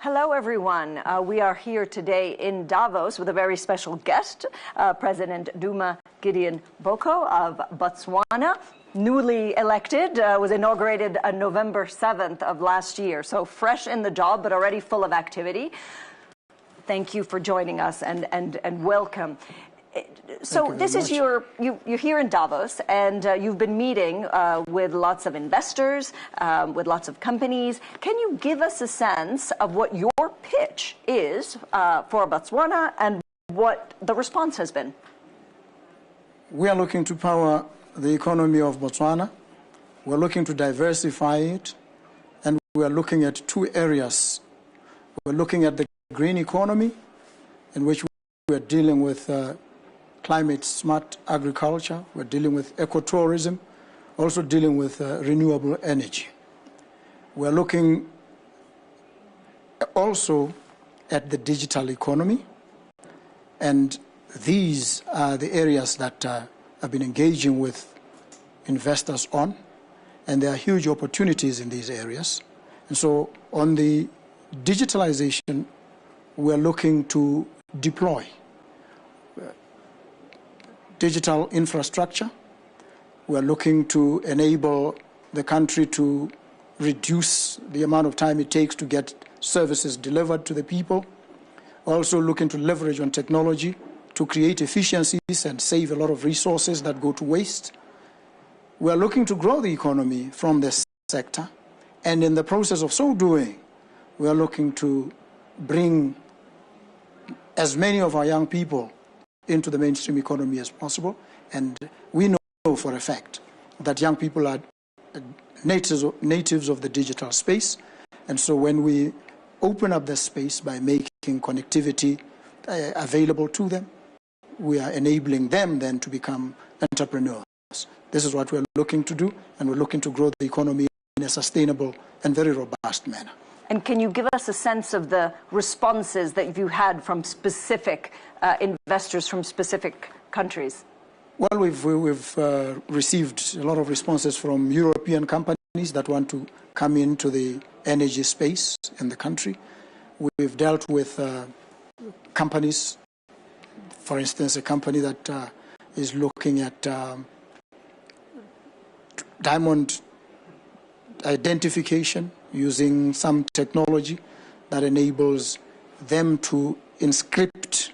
Hello, everyone. We are here today in Davos with a very special guest, President Duma Gideon Boko of Botswana, newly elected, was inaugurated on November 7th of last year. So fresh in the job, but already full of activity. Thank you for joining us and welcome. So this is you're here in Davos, and you've been meeting with lots of investors, with lots of companies. Can you give us a sense of what your pitch is for Botswana and what the response has been? We are looking to power the economy of Botswana. We're looking to diversify it, and we are looking at two areas. We're looking at the green economy, in which we are dealing with climate-smart agriculture, we're dealing with ecotourism, also dealing with renewable energy. We're looking also at the digital economy, and these are the areas that I've been engaging with investors on, and there are huge opportunities in these areas. And so on the digitalization, we're looking to deploy digital infrastructure. We're looking to enable the country to reduce the amount of time it takes to get services delivered to the people. Also looking to leverage on technology to create efficiencies and save a lot of resources that go to waste. We're looking to grow the economy from this sector, and in the process of so doing, we're looking to bring as many of our young people into the mainstream economy as possible. And we know for a fact that young people are natives of the digital space. And so when we open up the space by making connectivity available to them, we are enabling them then to become entrepreneurs. This is what we're looking to do, and we're looking to grow the economy in a sustainable and very robust manner. And can you give us a sense of the responses that you had from specific investors from specific countries? Well, we've received a lot of responses from European companies that want to come into the energy space in the country. We've dealt with companies, for instance, a company that is looking at diamond identification using some technology that enables them to inscript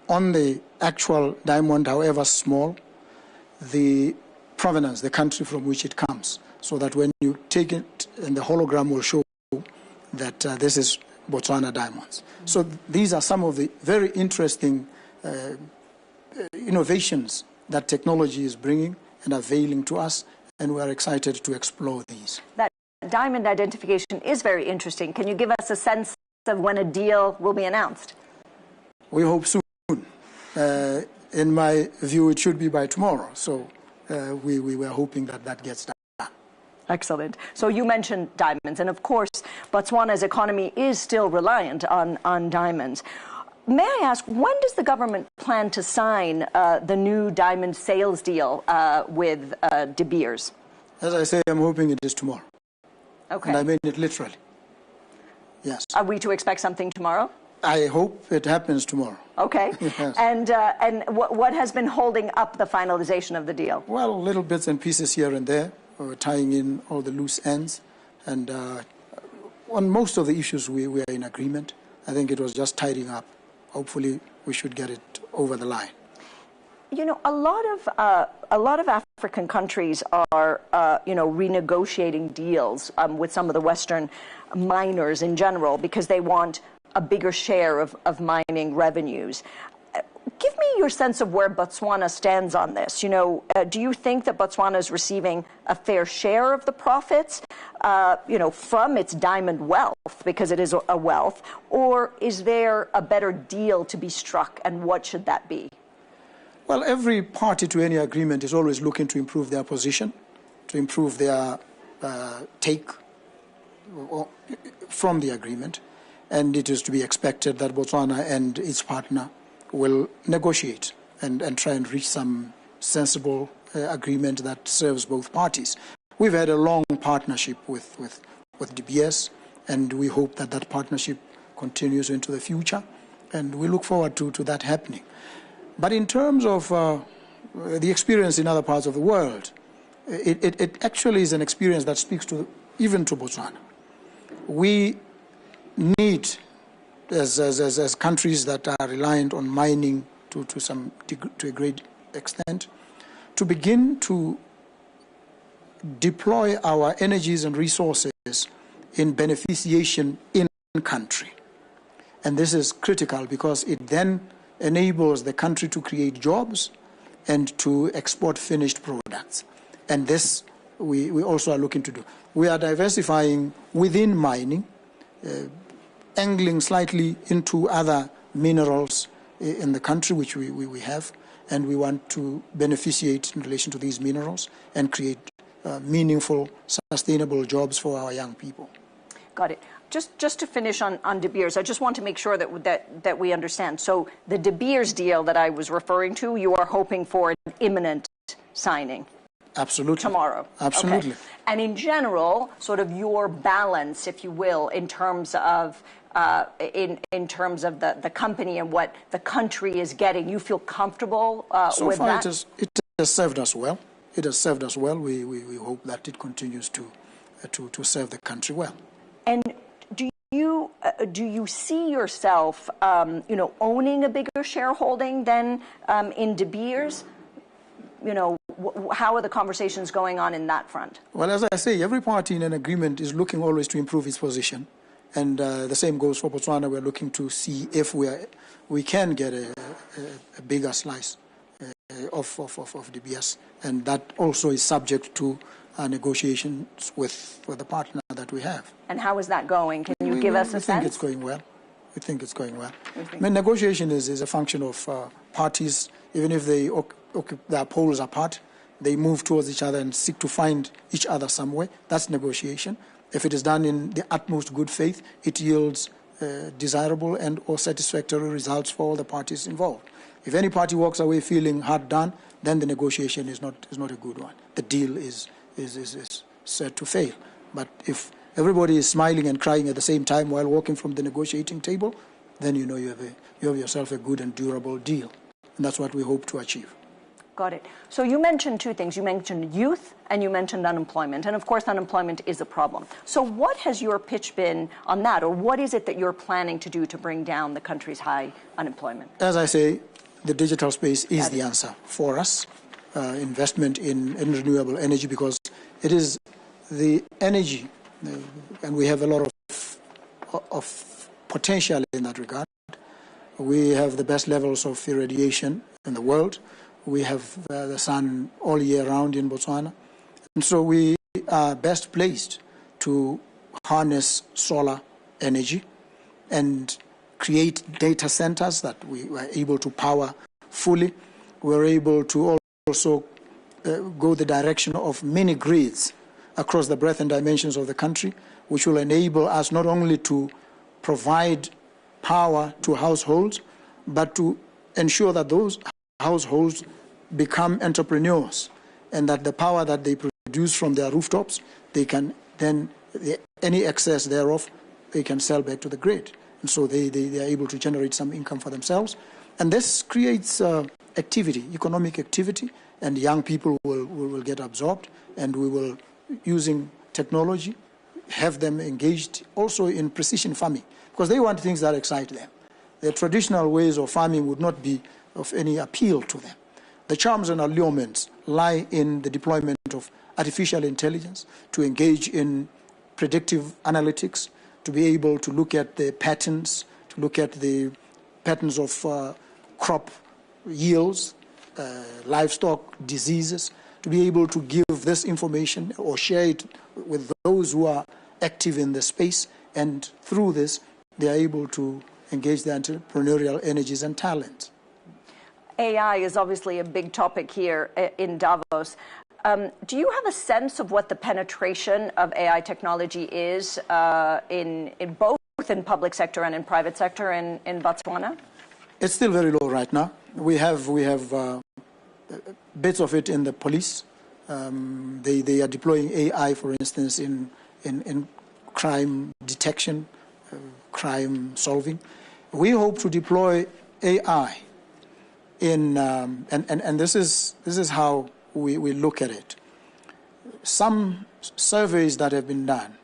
on the actual diamond, however small, the provenance, the country from which it comes, so that when you take it, and the hologram will show that this is Botswana diamonds. So these are some of the very interesting innovations that technology is bringing and availing to us, and we are excited to explore these. That diamond identification is very interesting. Can you give us a sense of when a deal will be announced? We hope soon. In my view, it should be by tomorrow. So we were hoping that that gets done. Excellent. So you mentioned diamonds, and of course, Botswana's economy is still reliant on diamonds. May I ask, when does the government plan to sign the new diamond sales deal with De Beers? As I say, I'm hoping it is tomorrow. Okay. And I mean it literally. Yes. Are we to expect something tomorrow? I hope it happens tomorrow. Okay. Yes. And what has been holding up the finalization of the deal? Well, little bits and pieces here and there, tying in all the loose ends. And on most of the issues, we are in agreement. I think it was just tidying up. Hopefully, we should get it over the line. You know, a lot of African countries are, renegotiating deals with some of the Western miners in general because they want a bigger share of mining revenues. Give me your sense of where Botswana stands on this. You know, do you think that Botswana is receiving a fair share of the profits, from its diamond wealth, because it is a wealth, or is there a better deal to be struck, and what should that be? Well, every party to any agreement is always looking to improve their position, to improve their take from the agreement. And it is to be expected that Botswana and its partner will negotiate and try and reach some sensible agreement that serves both parties. We've had a long partnership with De Beers. And we hope that that partnership continues into the future, and we look forward to that happening. But in terms of the experience in other parts of the world, it actually is an experience that speaks to even to Botswana. We need, as countries that are reliant on mining to a great extent, to begin to deploy our energies and resources in beneficiation in country. And this is critical because it then enables the country to create jobs and to export finished products. And this we also are looking to do. We are diversifying within mining, angling slightly into other minerals in the country, which we have, and we want to beneficiate in relation to these minerals and create meaningful, sustainable jobs for our young people. Got it. Just to finish on De Beers, I just want to make sure that we understand. So the De Beers deal that I was referring to, you are hoping for an imminent signing? Absolutely. Tomorrow. Absolutely. Okay. And in general, sort of your balance, if you will, in terms of in terms of the company and what the country is getting, you feel comfortable with that? So far, it has served us well. It has served us well. We hope that it continues to serve the country well. And do you see yourself, owning a bigger shareholding than in De Beers? How are the conversations going on in that front? Well, as I say, every party in an agreement is looking always to improve its position. And the same goes for Botswana. We're looking to see if we can get a bigger slice of De Beers. And that also is subject to negotiations with the partner that we have. And how is that going? Can you give us a sense? We think it's going well. We think it's going well. I mean, negotiation is a function of parties. Even if their poles apart, they move towards each other and seek to find each other some way. That's negotiation. If it is done in the utmost good faith, it yields desirable and or satisfactory results for all the parties involved. If any party walks away feeling hard done, then the negotiation is not a good one. The deal is set to fail. But if everybody is smiling and crying at the same time while walking from the negotiating table, then you have yourself a good and durable deal. And that's what we hope to achieve. Got it. So you mentioned two things. You mentioned youth and you mentioned unemployment. And of course, unemployment is a problem. So what has your pitch been on that? Or what is it that you're planning to do to bring down the country's high unemployment? As I say, the digital space is the answer for us. Investment in renewable energy, because it is the energy, and we have a lot of potential in that regard. We have the best levels of irradiation in the world. We have the sun all year round in Botswana. And so we are best placed to harness solar energy and create data centers that we were able to power fully. We're able to also go the direction of mini grids across the breadth and dimensions of the country, which will enable us not only to provide power to households, but to ensure that those households become entrepreneurs, and that the power that they produce from their rooftops, they can then, any excess thereof, they can sell back to the grid. And so they are able to generate some income for themselves. And this creates activity, economic activity, and young people will get absorbed, and we will, using technology, have them engaged also in precision farming, because they want things that excite them. The traditional ways of farming would not be of any appeal to them. The charms and allurements lie in the deployment of artificial intelligence to engage in predictive analytics, to be able to look at the patterns, to look at the patterns of crop yields, livestock diseases, to be able to give this information or share it with those who are active in the space, and through this they are able to engage their entrepreneurial energies and talents. AI is obviously a big topic here in Davos. Do you have a sense of what the penetration of AI technology is in both in public sector and in private sector in Botswana? It's still very low right now. We have bits of it in the police. They are deploying AI, for instance, in crime detection, crime solving. We hope to deploy AI in, and this is how we look at it. Some surveys that have been done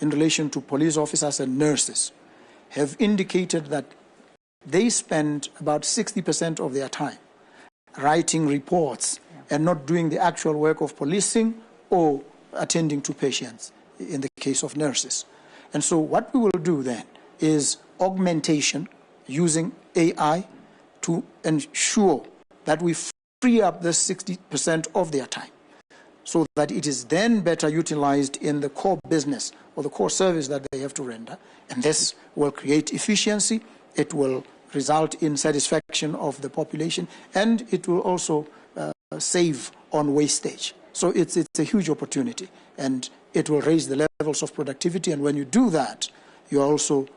in relation to police officers and nurses have indicated that they spend about 60% of their time writing reports and not doing the actual work of policing or attending to patients in the case of nurses. And so what we will do then is augmentation using AI to ensure that we free up the 60% of their time so that it is then better utilized in the core business or the core service that they have to render. And this will create efficiency, it will result in satisfaction of the population, and it will also save on wastage. So it's a huge opportunity, and it will raise the levels of productivity. And when you do that, you're also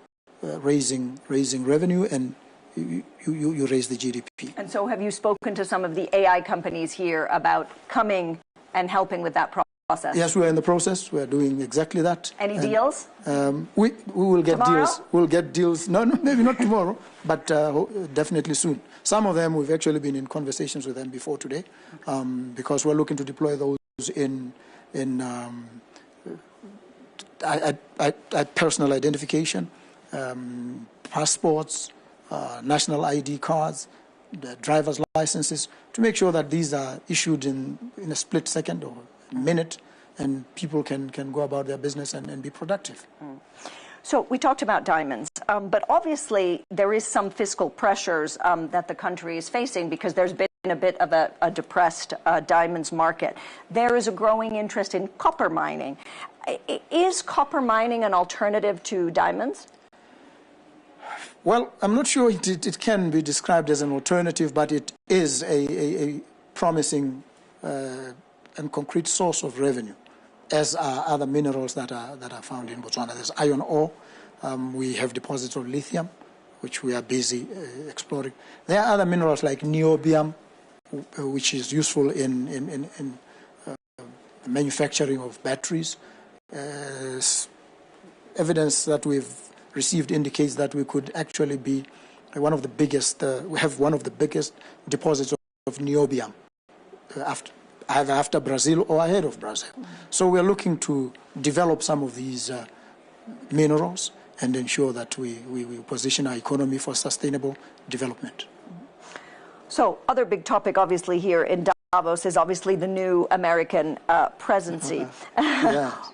raising revenue, and you raise the GDP. And so have you spoken to some of the AI companies here about coming and helping with that process? Yes, we're in the process. We're doing exactly that. Any deals? We will get tomorrow? deals. We'll get deals. No, maybe not tomorrow, but definitely soon. Some of them, we've actually been in conversations with them before today, because we're looking to deploy those in personal identification, passports, national ID cards, the driver's licenses, to make sure that these are issued in a split second or a minute, and people can go about their business and be productive. So we talked about diamonds, but obviously there is some fiscal pressures that the country is facing because there's been a bit of a depressed diamonds market. There is a growing interest in copper mining. Is copper mining an alternative to diamonds? Well, I'm not sure it can be described as an alternative, but it is a promising and concrete source of revenue, as are other minerals that are found in Botswana. There's iron ore. We have deposits of lithium, which we are busy exploring. There are other minerals like niobium, which is useful in manufacturing of batteries. Evidence that we've received indicates that we could actually be one of the biggest, we have one of the biggest deposits of niobium either after Brazil or ahead of Brazil. So we're looking to develop some of these minerals and ensure that we position our economy for sustainable development. So other big topic obviously here in Davos is obviously the new American presidency.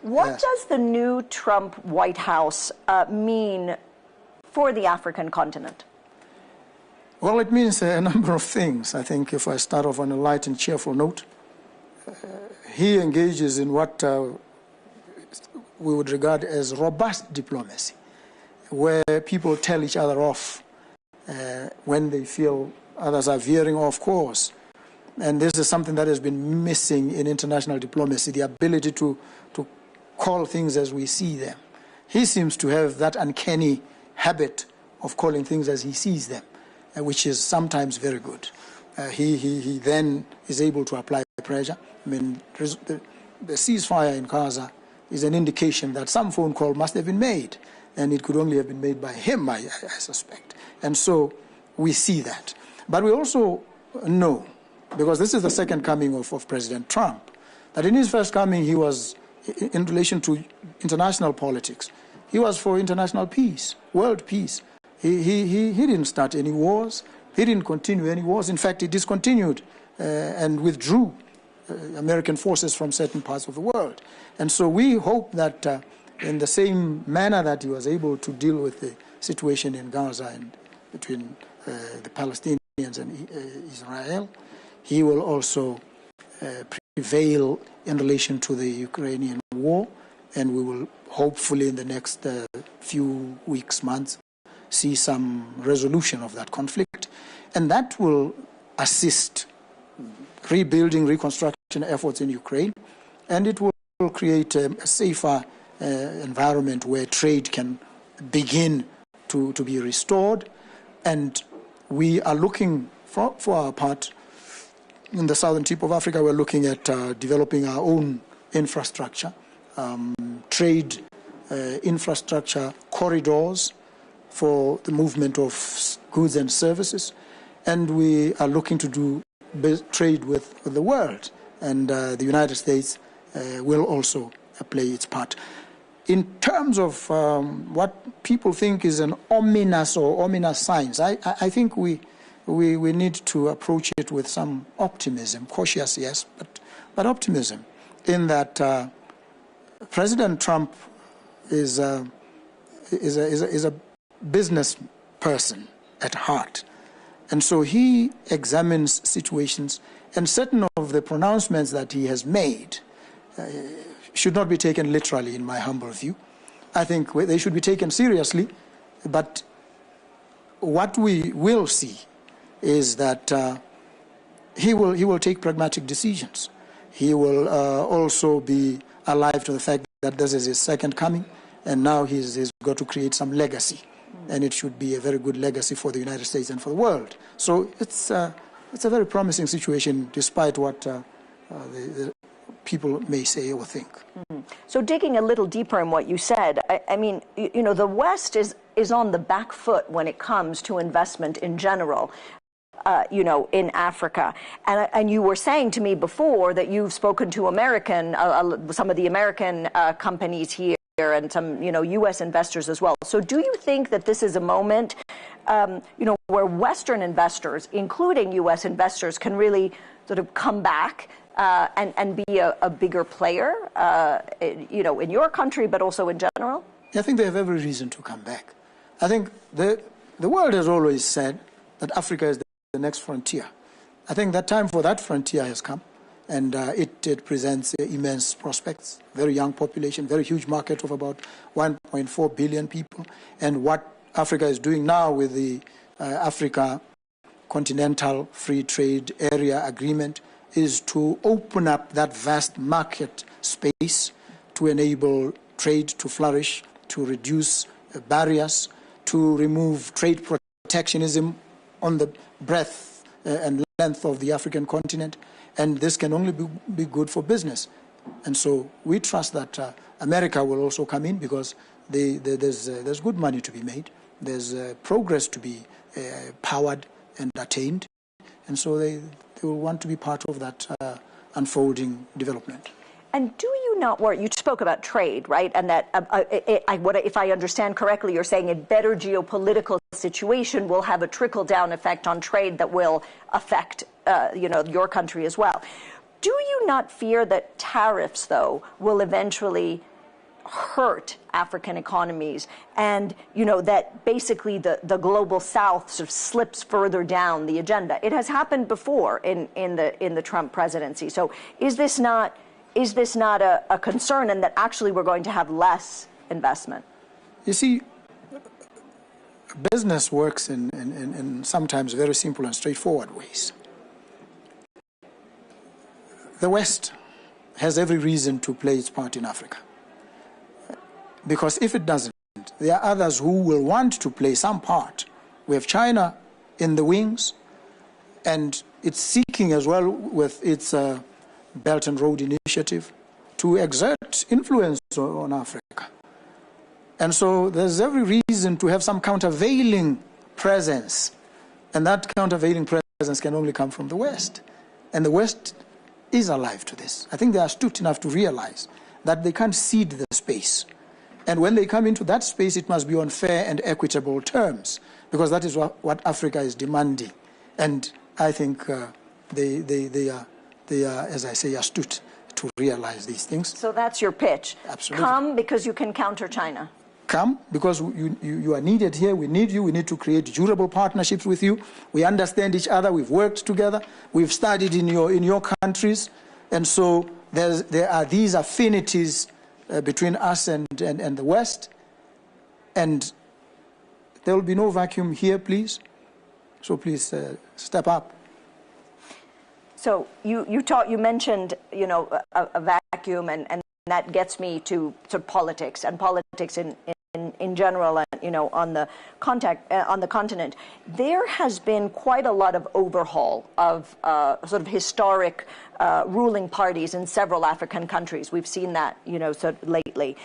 What does the new Trump White House mean for the African continent? Well, it means a number of things. I think if I start off on a light and cheerful note, he engages in what we would regard as robust diplomacy, where people tell each other off when they feel others are veering off course. And this is something that has been missing in international diplomacy, the ability to call things as we see them. He seems to have that uncanny habit of calling things as he sees them, which is sometimes very good. He then is able to apply pressure. I mean, the ceasefire in Gaza is an indication that some phone call must have been made, and it could only have been made by him, I suspect. And so we see that. But we also know, because this is the second coming of President Trump, that in his first coming he was, in relation to international politics, he was for international peace, world peace. He didn't start any wars. He didn't continue any wars. In fact, he discontinued and withdrew American forces from certain parts of the world. And so we hope that in the same manner that he was able to deal with the situation in Gaza and between the Palestinians and Israel, he will also prevail in relation to the Ukrainian war, and we will hopefully in the next few weeks, months, see some resolution of that conflict, and that will assist rebuilding, reconstruction efforts in Ukraine, and it will create a safer environment where trade can begin to be restored. And we are looking, for our part, in the southern tip of Africa, we're looking at developing our own infrastructure, trade infrastructure corridors for the movement of goods and services. And we are looking to do trade with the world. And the United States will also play its part. In terms of what people think is an ominous signs, I think we need to approach it with some optimism, cautious, yes, but optimism, in that President Trump is a business person at heart. And so he examines situations, and certain of the pronouncements that he has made should not be taken literally, in my humble view. I think they should be taken seriously, but what we will see is that he will take pragmatic decisions. He will also be alive to the fact that this is his second coming, and now he's got to create some legacy, and it should be a very good legacy for the United States and for the world. So it's a very promising situation, despite what the people may say or think. Mm-hmm. So digging a little deeper in what you said, I mean, you know, the West is on the back foot when it comes to investment in general. You know, in Africa. And you were saying to me before that you've spoken to some of the American companies here and some, you know, U.S. investors as well. So do you think that this is a moment, you know, where Western investors, including U.S. investors, can really sort of come back and be a bigger player, you know, in your country, but also in general? I think they have every reason to come back. I think the world has always said that Africa is the next frontier. I think that time for that frontier has come, and it presents immense prospects, very young population, very huge market of about 1.4 billion people. And what Africa is doing now with the Africa Continental Free Trade Area Agreement is to open up that vast market space to enable trade to flourish, to reduce barriers, to remove trade protectionism on the breadth and length of the African continent, and this can only be good for business. And so we trust that America will also come in, because there's good money to be made, there's progress to be powered and attained, and so they will want to be part of that unfolding development. And do you not worry, you spoke about trade, right? And that, if I understand correctly, you're saying a better geopolitical situation will have a trickle-down effect on trade that will affect, you know, your country as well. Do you not fear that tariffs, though, will eventually hurt African economies, and, you know, that basically the global South sort of slips further down the agenda? It has happened before in the Trump presidency. So is this not a concern, and that actually we're going to have less investment? You see, business works in sometimes very simple and straightforward ways. The West has every reason to play its part in Africa, because if it doesn't, there are others who will want to play some part. We have China in the wings, and it's seeking as well with its Belt and Road Initiative to exert influence on Africa. And so there's every reason to have some countervailing presence, and that countervailing presence can only come from the West. And the West is alive to this. I think they are astute enough to realize that they can't cede the space. And when they come into that space, it must be on fair and equitable terms, because that is what Africa is demanding. And I think they are, as I say, astute to realize these things. So that's your pitch. Absolutely. Come because you can counter China. Come because you are needed here. We need you. We need to create durable partnerships with you. We understand each other. We've worked together. We've studied in your countries. And so there are these affinities between us and the West. And there will be no vacuum here, please. So please step up. So you mentioned, you know, a vacuum, and that gets me to politics in general, and, you know, on the continent. There has been quite a lot of overhaul of sort of historic ruling parties in several African countries. We've seen that, you know, sort of lately.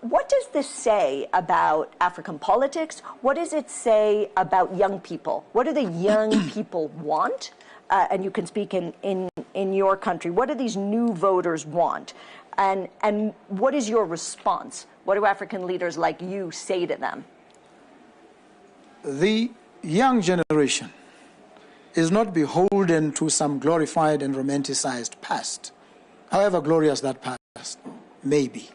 What does this say about African politics? What does it say about young people? What do the young people want? And you can speak in your country. What do these new voters want? And what is your response? What do African leaders like you say to them? The young generation is not beholden to some glorified and romanticized past, however glorious that past may be.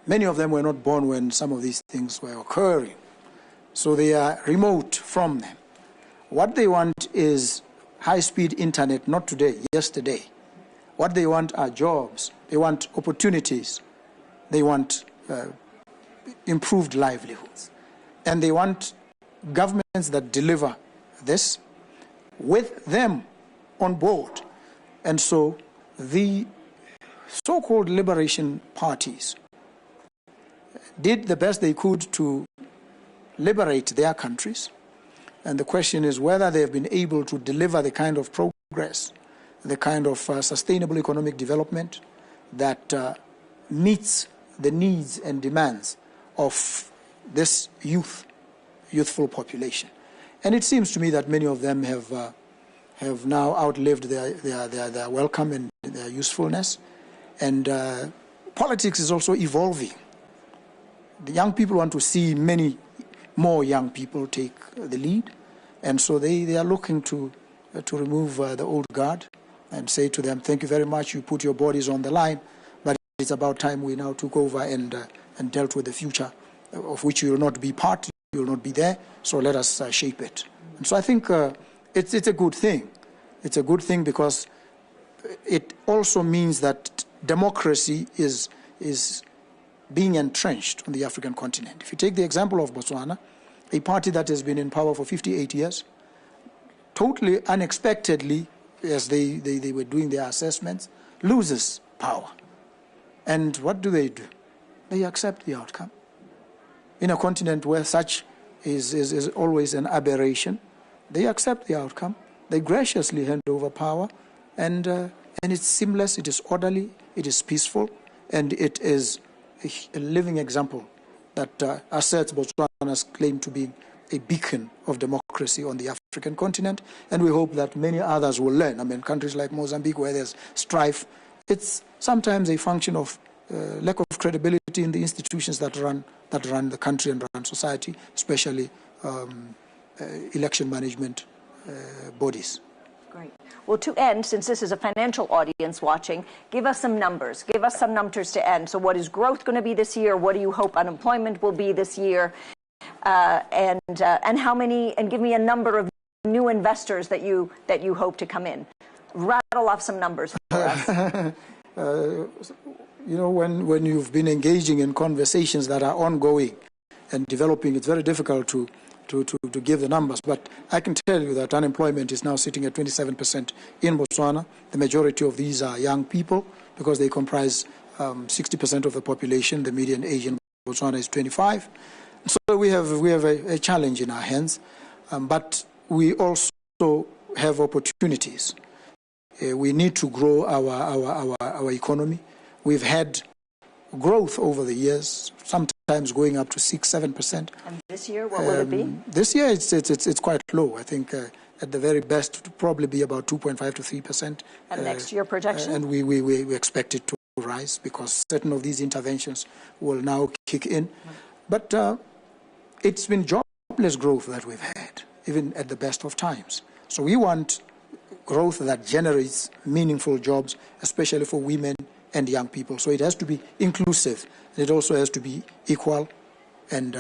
Many of them were not born when some of these things were occurring, so they are remote from them. What they want is high-speed internet, not today, yesterday. What they want are jobs. They want opportunities. They want improved livelihoods. And they want governments that deliver this with them on board. And so the so-called liberation parties did the best they could to liberate their countries. And the question is whether they have been able to deliver the kind of progress, the kind of sustainable economic development that meets the needs and demands of this youthful population. And it seems to me that many of them have now outlived their welcome and their usefulness. And politics is also evolving. The young people want to see many more young people take the lead. And so they are looking to remove the old guard and say to them, thank you very much, you put your bodies on the line, but it's about time we now took over and dealt with the future of which you will not be part, you will not be there, so let us shape it. And so I think it's a good thing. It's a good thing because it also means that democracy is being entrenched on the African continent. If you take the example of Botswana, a party that has been in power for 58 years, totally unexpectedly, as they were doing their assessments, loses power. And what do? They accept the outcome. In a continent where such is always an aberration, they accept the outcome. They graciously hand over power, and it's seamless, it is orderly, it is peaceful, and it is a living example that asserts Botswana's claim to be a beacon of democracy on the African continent, and we hope that many others will learn. I mean, countries like Mozambique, where there's strife, it's sometimes a function of lack of credibility in the institutions that run the country and run society, especially election management bodies. Great. Well, to end, since this is a financial audience watching, give us some numbers. Give us some numbers to end. So what is growth going to be this year? What do you hope unemployment will be this year? And how many, and give me a number of new investors that you hope to come in. Rattle off some numbers for us. You know, when you've been engaging in conversations that are ongoing and developing, it's very difficult to give the numbers, but I can tell you that unemployment is now sitting at 27% in Botswana. The majority of these are young people because they comprise 60% of the population. The median age in Botswana is 25. So we have a challenge in our hands, but we also have opportunities. We need to grow our economy. We've had growth over the years, sometimes going up to 6-7%. And this year, what will it be? This year, it's quite low. I think at the very best, it will probably be about 2.5 to 3%. And next year projection? And we expect it to rise because certain of these interventions will now kick in. But it's been jobless growth that we've had, even at the best of times. So we want growth that generates meaningful jobs, especially for women and young people. So it has to be inclusive, and it also has to be equal and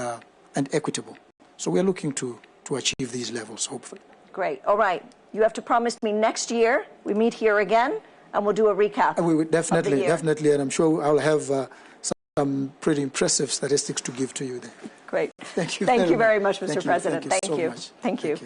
equitable. So we're looking to achieve these levels, hopefully. Great. All right. You have to promise me next year we meet here again, and we'll do a recap. We would definitely, and I'm sure I'll have some pretty impressive statistics to give to you then. Great. Thank you. Thank you very much, Mr. President. Thank you so much. Thank you.